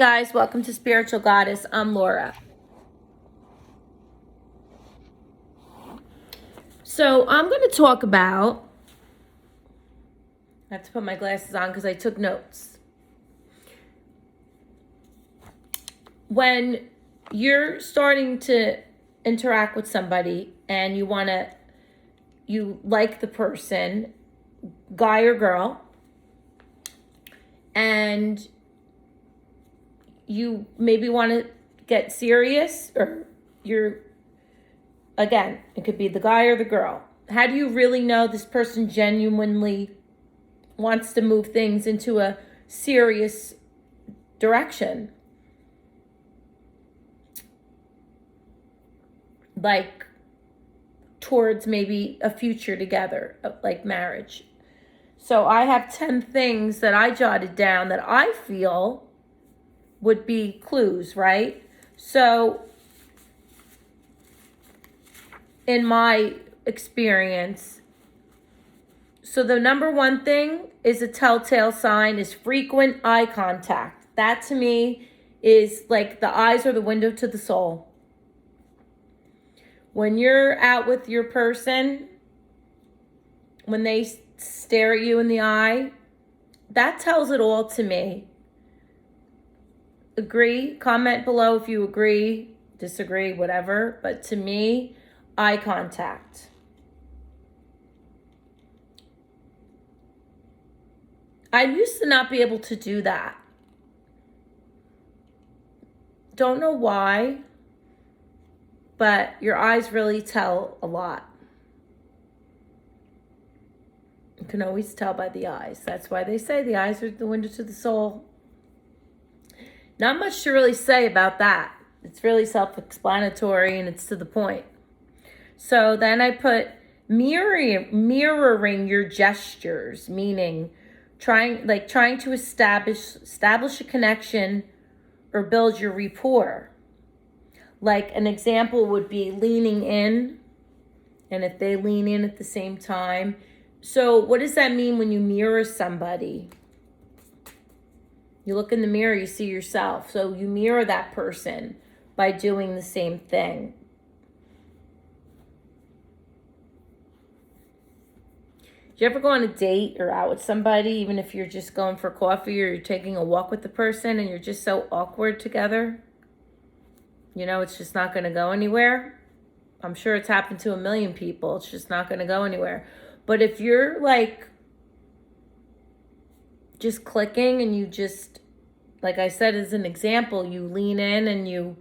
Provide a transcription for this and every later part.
Guys, welcome to Spiritual Goddess. I'm Laura. So I'm going to talk about, I have to put my glasses on because I took notes. When you're starting to interact with somebody and you like the person, guy or girl, and you maybe want to get serious, or again, it could be the guy or the girl. How do you really know this person genuinely wants to move things into a serious direction? Like towards maybe a future together, like marriage. So I have 10 things that I jotted down that I feel would be clues, right? So in my experience, so the number one thing is a telltale sign is frequent eye contact. That to me is like the eyes are the window to the soul. When you're out with your person, when they stare at you in the eye, that tells it all to me. Agree? Comment below if you agree, disagree, whatever. But to me, eye contact. I used to not be able to do that. Don't know why, but your eyes really tell a lot. You can always tell by the eyes. That's why they say the eyes are the window to the soul. Not much to really say about that. It's really self-explanatory and it's to the point. So then I put mirroring your gestures, meaning trying to establish a connection or build your rapport. Like an example would be leaning in, and if they lean in at the same time. So what does that mean when you mirror somebody? You look in the mirror, you see yourself. So you mirror that person by doing the same thing. Do you ever go on a date or out with somebody, even if you're just going for coffee or you're taking a walk with the person and you're just so awkward together? You know, it's just not going to go anywhere. I'm sure it's happened to a million people. It's just not going to go anywhere. But if you're like just clicking and you just, like I said as an example, you lean in and you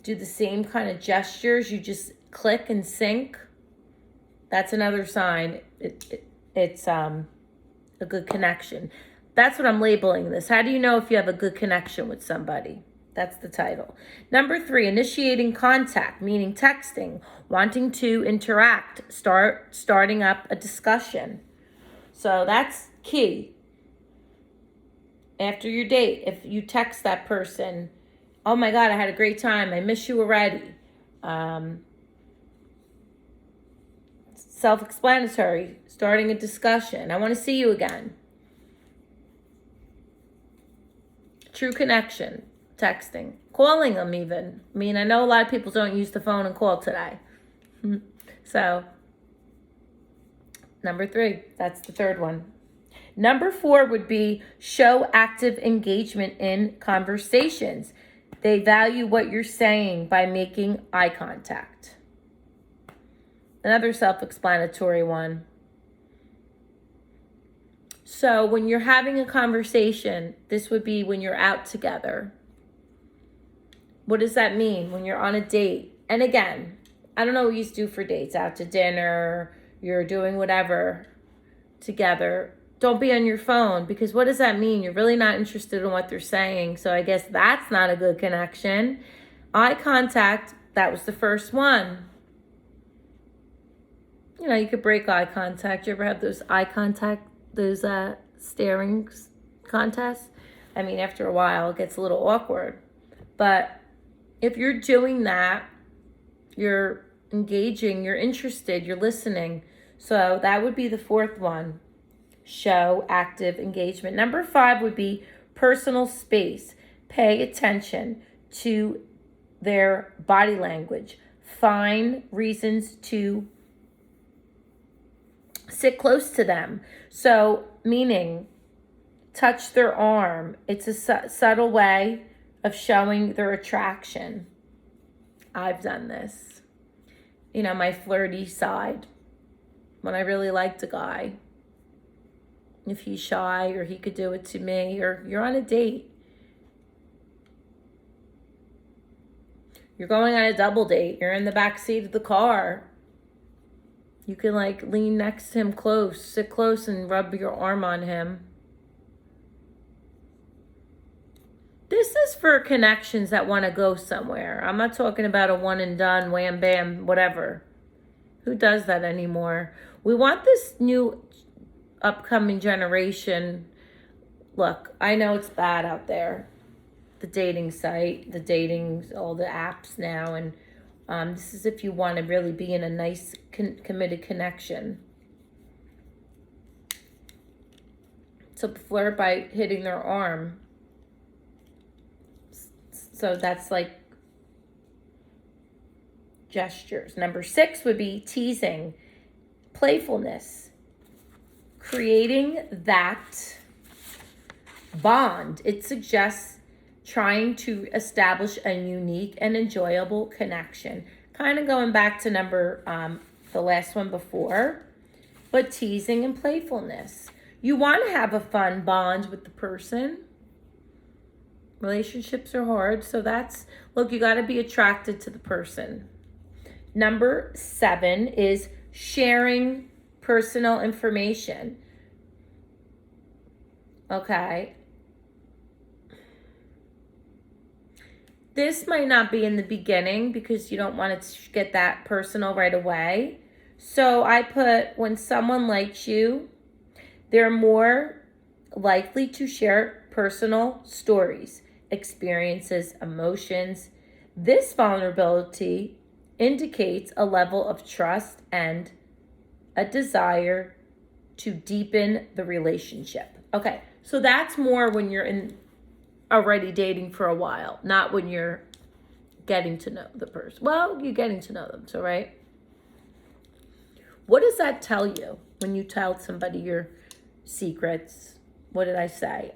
do the same kind of gestures, you just click and sync, that's another sign. It's a good connection. That's what I'm labeling this. How do you know if you have a good connection with somebody? That's the title. Number 3, initiating contact, meaning texting, wanting to interact, starting up a discussion. So that's key. After your date, if you text that person, oh my God, I had a great time. I miss you already. Self-explanatory, starting a discussion. I want to see you again. True connection, texting, calling them even. I mean, I know a lot of people don't use the phone and call today. So, number 3, that's the third one. Number 4 would be show active engagement in conversations. They value what you're saying by making eye contact. Another self-explanatory one. So when you're having a conversation, this would be when you're out together. What does that mean? When you're on a date. And again, I don't know what you do for dates. Out to dinner, you're doing whatever together. Don't be on your phone, because what does that mean? You're really not interested in what they're saying. So I guess that's not a good connection. Eye contact, that was the first one. You know, you could break eye contact. You ever have those eye contact, those staring contests? I mean, after a while, it gets a little awkward. But if you're doing that, you're engaging, you're interested, you're listening. So that would be the 4th one. Show active engagement. Number 5 would be personal space. Pay attention to their body language. Find reasons to sit close to them. So, meaning, touch their arm. It's a subtle way of showing their attraction. I've done this. You know, my flirty side. When I really liked a guy. If he's shy, or he could do it to me, or you're on a date. You're going on a double date. You're in the back seat of the car. You can like lean next to him close, sit close and rub your arm on him. This is for connections that want to go somewhere. I'm not talking about a one and done, wham, bam, whatever. Who does that anymore? We want this new upcoming generation. Look, I know it's bad out there. The dating site, the dating, all the apps now. And this is if you want to really be in a nice, committed connection. So flirt by hitting their arm. So that's like gestures. Number 6 would be teasing, playfulness, creating that bond. It suggests trying to establish a unique and enjoyable connection. Kind of going back to the last one before, but teasing and playfulness. You want to have a fun bond with the person. Relationships are hard, so look, you got to be attracted to the person. Number 7 is sharing personal information. Okay. This might not be in the beginning because you don't want to get that personal right away. So I put, when someone likes you, they're more likely to share personal stories, experiences, emotions. This vulnerability indicates a level of trust and a desire to deepen the relationship. Okay, so that's more when you're already dating for a while, not when you're getting to know the person. Well, you're getting to know them, so right? What does that tell you when you tell somebody your secrets? What did I say?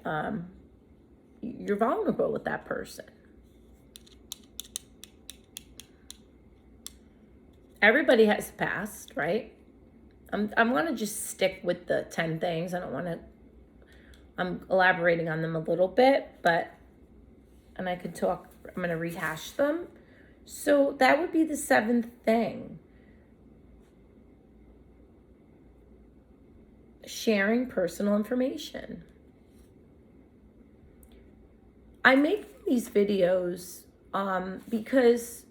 You're vulnerable with that person. Everybody has a past, right? I'm going to just stick with the 10 things. I'm elaborating on them a little bit, and I could talk, I'm going to rehash them. So that would be the 7th thing. Sharing personal information. I make these videos because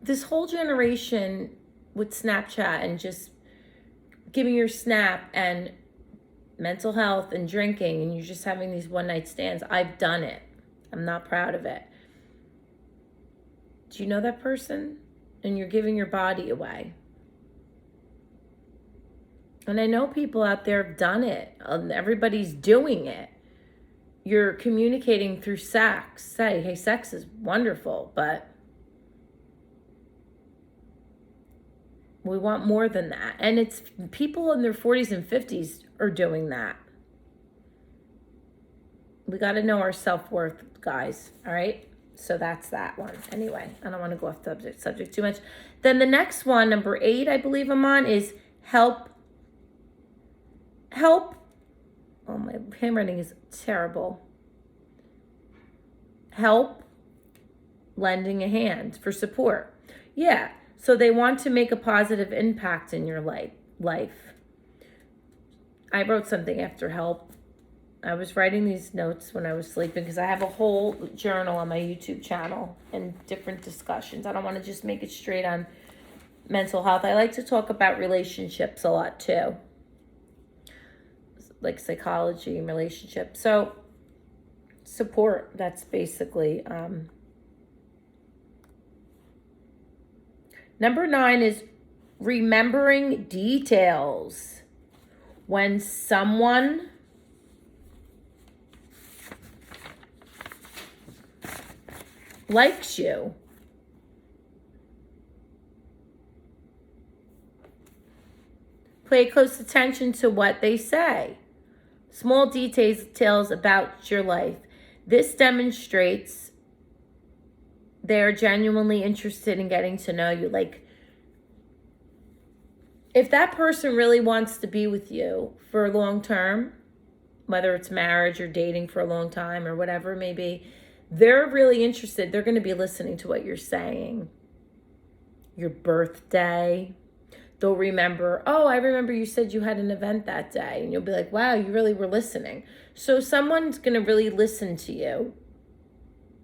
this whole generation with Snapchat and just giving your snap and mental health and drinking, and you're just having these one night stands. I've done it. I'm not proud of it. Do you know that person? And you're giving your body away. And I know people out there have done it. Everybody's doing it. You're communicating through sex. Say, hey, sex is wonderful, but we want more than that. And it's people in their 40s and 50s are doing that. We got to know our self-worth, guys. All right? So that's that one. Anyway, I don't want to go off the subject too much. Then the next one, number 8, I believe I'm on, is help. Oh, my handwriting is terrible. Help lending a hand for support. Yeah. So they want to make a positive impact in your life. I wrote something after help. I was writing these notes when I was sleeping because I have a whole journal on my YouTube channel and different discussions. I don't want to just make it straight on mental health. I like to talk about relationships a lot too. Like psychology and relationships. So support, that's basically... Number 9 is remembering details. When someone likes you. Pay close attention to what they say. Small details about your life. This demonstrates they're genuinely interested in getting to know you. Like, if that person really wants to be with you for long term, whether it's marriage or dating for a long time or whatever it may be, they're really interested. They're going to be listening to what you're saying. Your birthday. They'll remember, oh, I remember you said you had an event that day. And you'll be like, wow, you really were listening. So someone's going to really listen to you.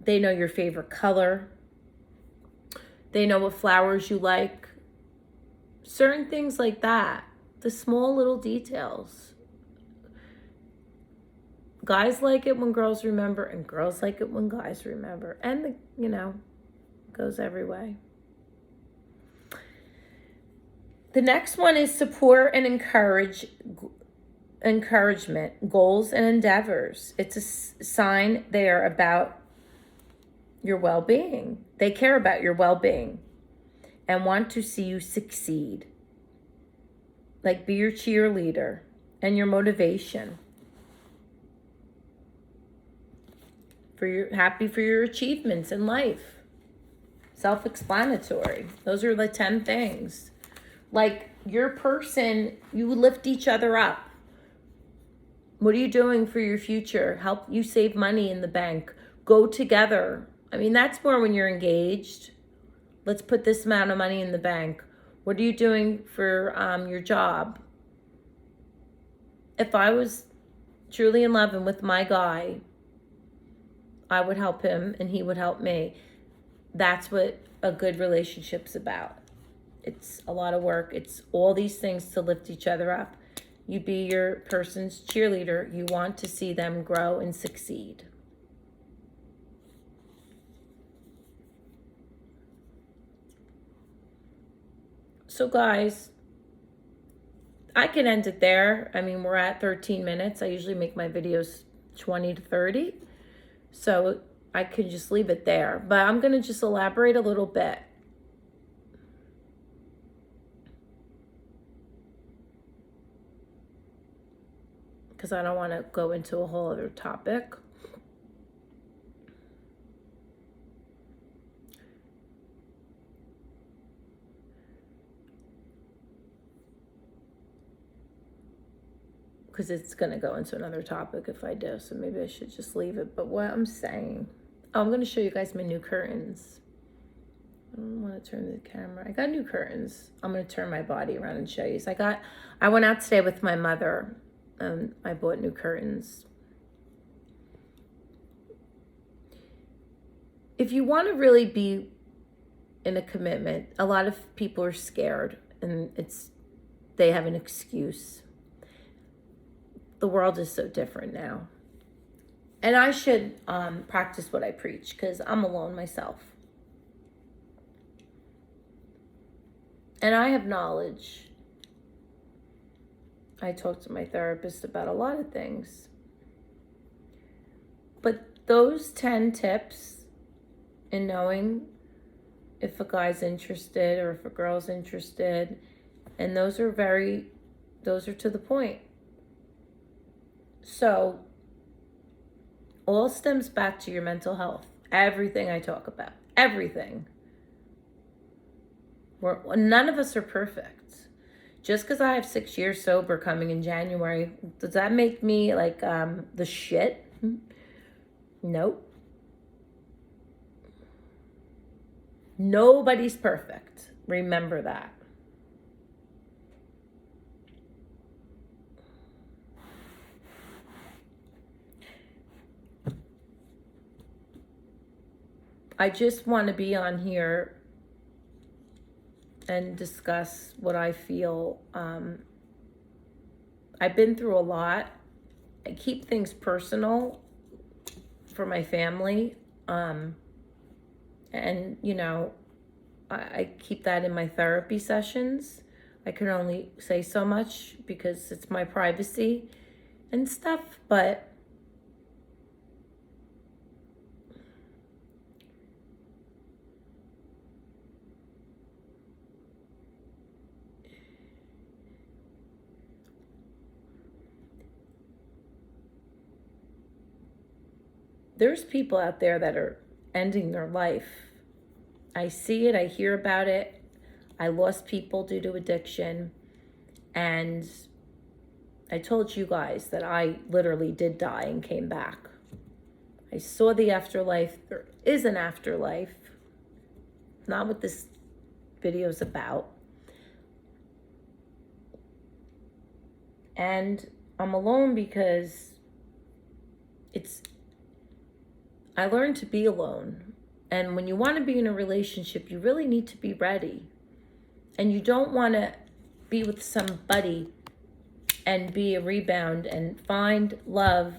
They know your favorite color. They know what flowers you like. Certain things like that. The small little details. Guys like it when girls remember, and girls like it when guys remember. And, goes every way. The next one is support and encouragement, goals and endeavors. It's a sign they are about your well-being. They care about your well-being and want to see you succeed. Like, be your cheerleader and your motivation. Happy for your achievements in life. Self-explanatory. Those are the 10 things. Like, your person, you lift each other up. What are you doing for your future? Help you save money in the bank. Go together. I mean, that's more when you're engaged. Let's put this amount of money in the bank. What are you doing for your job? If I was truly in love and with my guy, I would help him and he would help me. That's what a good relationship's about. It's a lot of work. It's all these things to lift each other up. You be your person's cheerleader. You want to see them grow and succeed. So guys, I can end it there. I mean, we're at 13 minutes. I usually make my videos 20 to 30. So I could just leave it there. But I'm going to just elaborate a little bit. Because I don't want to go into a whole other topic. Because it's going to go into another topic if I do. So maybe I should just leave it. But what I'm saying, I'm going to show you guys my new curtains. I don't want to turn the camera. I got new curtains. I'm going to turn my body around and show you. So I went out today with my mother. I bought new curtains. If you want to really be in a commitment, a lot of people are scared and they have an excuse. The world is so different now. And I should practice what I preach because I'm alone myself. And I have knowledge. I talk to my therapist about a lot of things. But those 10 tips in knowing if a guy's interested or if a girl's interested, and those are to the point. So, all stems back to your mental health. Everything I talk about. Everything. None of us are perfect. Just because I have 6 years sober coming in January, does that make me like the shit? Nope. Nobody's perfect. Remember that. I just want to be on here and discuss what I feel. I've been through a lot. I keep things personal for my family. And, I keep that in my therapy sessions. I can only say so much because it's my privacy and stuff. But there's people out there that are ending their life. I see it, I hear about it. I lost people due to addiction. And I told you guys that I literally did die and came back. I saw the afterlife. There is an afterlife. Not what this video is about. And I'm alone because I learned to be alone. And when you want to be in a relationship, you really need to be ready. And you don't want to be with somebody and be a rebound and find love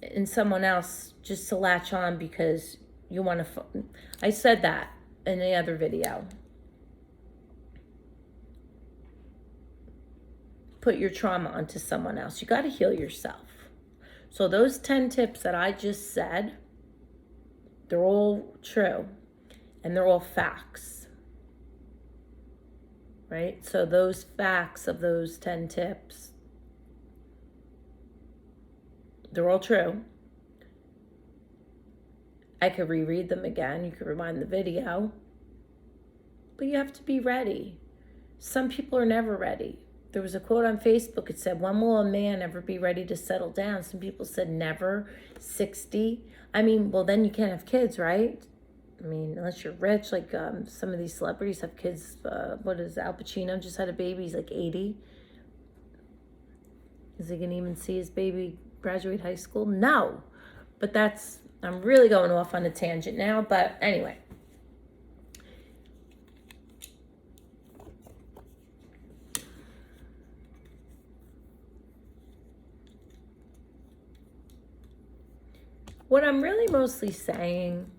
in someone else just to latch on because you want to. I said that in the other video. Put your trauma onto someone else. You got to heal yourself. So those 10 tips that I just said, they're all true and they're all facts, right? So those facts of those 10 tips, they're all true. I could reread them again. You could rewind the video, but you have to be ready. Some people are never ready. There was a quote on Facebook. It said, when will a man ever be ready to settle down? Some people said never, 60. I mean, well, then you can't have kids, right? I mean, unless you're rich, like some of these celebrities have kids. What is Al Pacino just had a baby. He's like 80. Is he going to even see his baby graduate high school? No. But I'm really going off on a tangent now. But anyway. What I'm really mostly saying,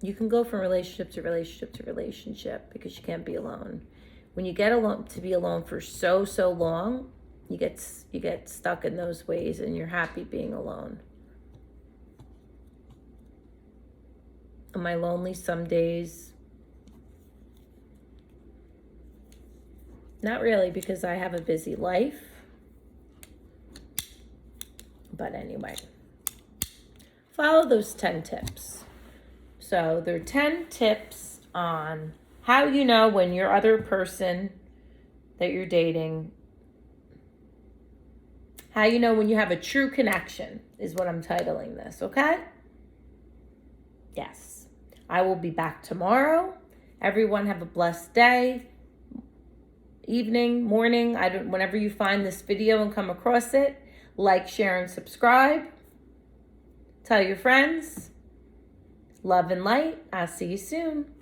you can go from relationship to relationship to relationship because you can't be alone. When you get alone to be alone for so long, you get stuck in those ways and you're happy being alone. Am I lonely some days? Not really, because I have a busy life. But anyway, follow those 10 tips. So there are 10 tips on how you know when your other person that you're dating, how you know when you have a true connection is what I'm titling this, okay? Yes. I will be back tomorrow. Everyone have a blessed day, evening, morning, whenever you find this video and come across it. Like, share, and subscribe. Tell your friends. Love and light. I'll see you soon.